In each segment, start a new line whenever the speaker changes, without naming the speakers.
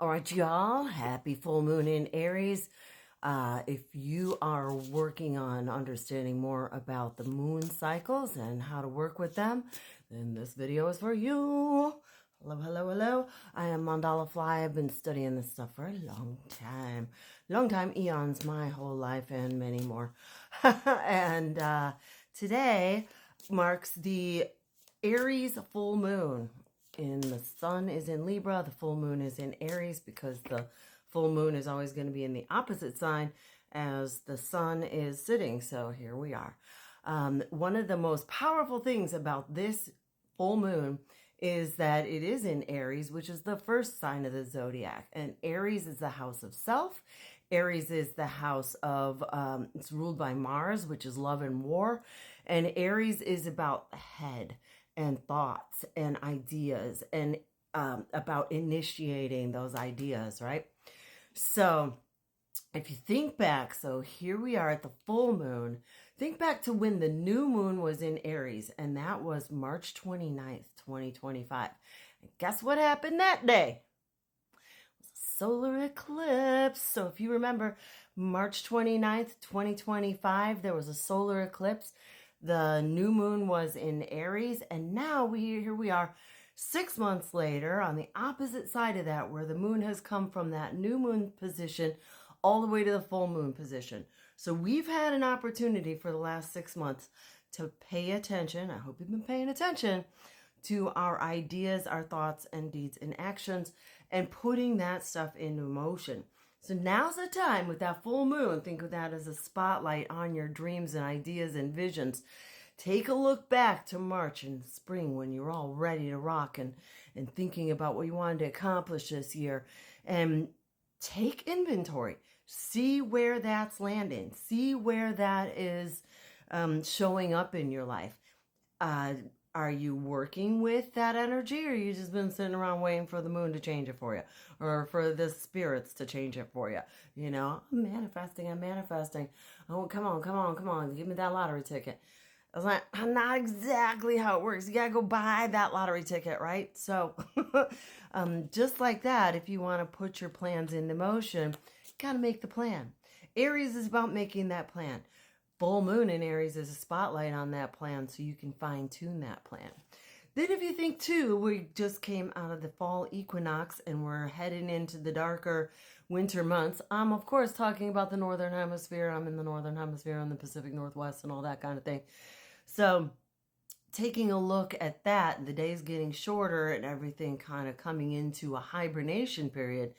All right, y'all. Happy full moon in Aries. If you are working on understanding more about the moon cycles and how to work with them, then this video is for you. Hello, hello, hello. I am Mandala Fly. I've been studying this stuff for a long time. Long time, eons, my whole life, and many more. And today marks the Aries full moon. And the sun is in Libra, the full moon is in Aries, because the full moon is always going to be in the opposite sign as the sun is sitting. So here we are. One of the most powerful things about this full moon is that it is in Aries, which is the first sign of the zodiac. And Aries is the house of self. Aries is the house of, it's ruled by Mars, which is love and war. And Aries is about the head and thoughts and ideas and about initiating those ideas, right? So if you think back, so here we are at the full moon. Think back to when the new moon was in Aries, and that was March 29th, 2025. And guess what happened that day? It was a solar eclipse. So if you remember, March 29th, 2025, there was a solar eclipse. The new moon was in Aries, and now here we are 6 months later on the opposite side of that, where the moon has come from that new moon position all the way to the full moon position. So we've had an opportunity for the last 6 months to pay attention. I hope you've been paying attention to our ideas, our thoughts and deeds and actions, and putting that stuff into motion. So now's the time with that full moon. Think of that as a spotlight on your dreams and ideas and visions. Take a look back to March and spring when you're all ready to rock and thinking about what you wanted to accomplish this year. And take inventory. See where that's landing. See where that is showing up in your life. Are you working with that energy, or you just been sitting around waiting for the moon to change it for you, or for the spirits to change it for you? You know, I'm manifesting. Oh, come on. Give me that lottery ticket. I was like, not exactly how it works. You got to go buy that lottery ticket, right? So just like that, if you want to put your plans into motion, you got to make the plan. Aries is about making that plan. Full moon in Aries is a spotlight on that plan, so you can fine tune that plan. Then if you think too, we just came out of the fall equinox and we're heading into the darker winter months. I'm of course talking about the Northern Hemisphere. I'm in the Northern Hemisphere in the Pacific Northwest and all that kind of thing. So taking a look at that, the days getting shorter and everything kind of coming into a hibernation period.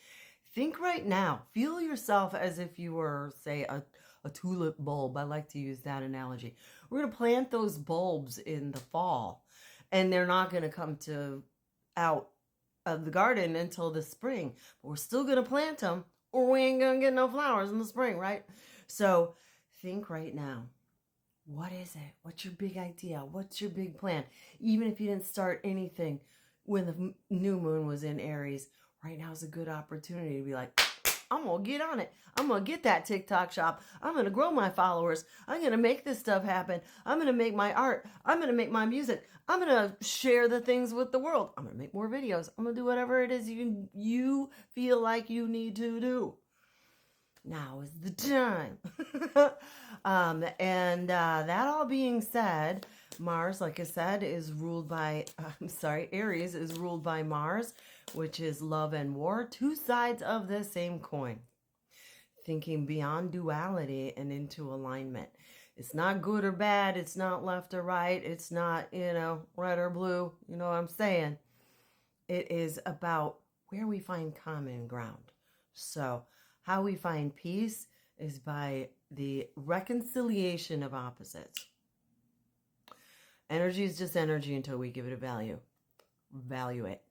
Think right now, feel yourself as if you were, say, a tulip bulb. I like to use that analogy. We're going to plant those bulbs in the fall, and they're not going to come out of the garden until the spring. But we're still going to plant them, or we ain't going to get no flowers in the spring, right? So think right now. What is it? What's your big idea? What's your big plan? Even if you didn't start anything when the new moon was in Aries, right now is a good opportunity to be like, I'm going to get on it. I'm going to get that TikTok shop. I'm going to grow my followers. I'm going to make this stuff happen. I'm going to make my art. I'm going to make my music. I'm going to share the things with the world. I'm going to make more videos. I'm going to do whatever it is you feel like you need to do. Now is the time. That all being said, Mars, like I said, is ruled by, Aries is ruled by Mars, which is love and war, two sides of the same coin. Thinking beyond duality and into alignment. It's not good or bad. It's not left or right. It's not, red or blue. You know what I'm saying? It is about where we find common ground. So how we find peace is by the reconciliation of opposites. Energy is just energy until we give it a value. Value it.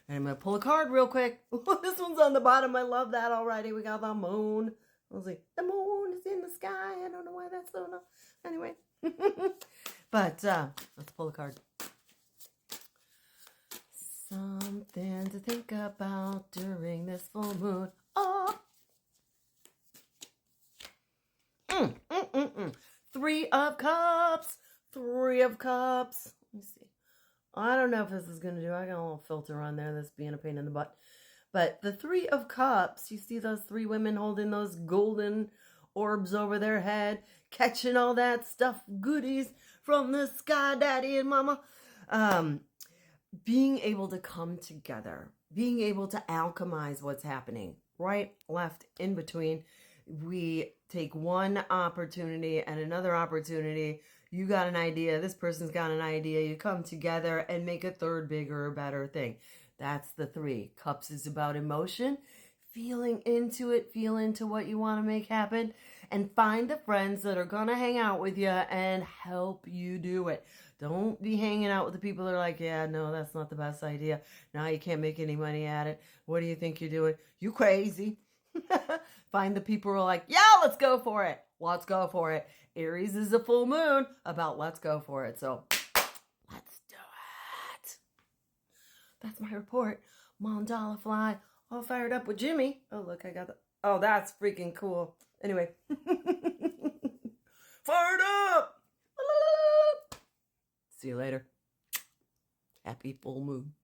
And I'm going to pull a card real quick. This one's on the bottom. I love that already. We got the moon. I was like, the moon is in the sky. I don't know why that's so no. Anyway. But let's pull a card. Something to think about during this full moon. Oh! Three of Cups. Three of Cups. Let me see. I don't know if this is going to do. I got a little filter on there that's being a pain in the butt. But the Three of Cups, you see those three women holding those golden orbs over their head, catching all that stuff, goodies from the sky, daddy and mama. Being able to come together, being able to alchemize what's happening, right, left, in between. We take one opportunity and another opportunity. You got an idea, this person's got an idea, you come together and make a third, bigger, or better thing. That's the Three. Cups is about emotion, feeling into it, feel into what you want to make happen, and find the friends that are going to hang out with you and help you do it. Don't be hanging out with the people that are like, yeah, no, that's not the best idea. Now you can't make any money at it. What do you think you're doing? You crazy. Find the people who are like, yeah, let's go for it. Let's go for it. Aries is a full moon about let's go for it. So let's do it. That's my report. Mandala fly all fired up with Jimmy. Oh, look, I got the... Oh, that's freaking cool. Anyway. Fired up! See you later. Happy full moon.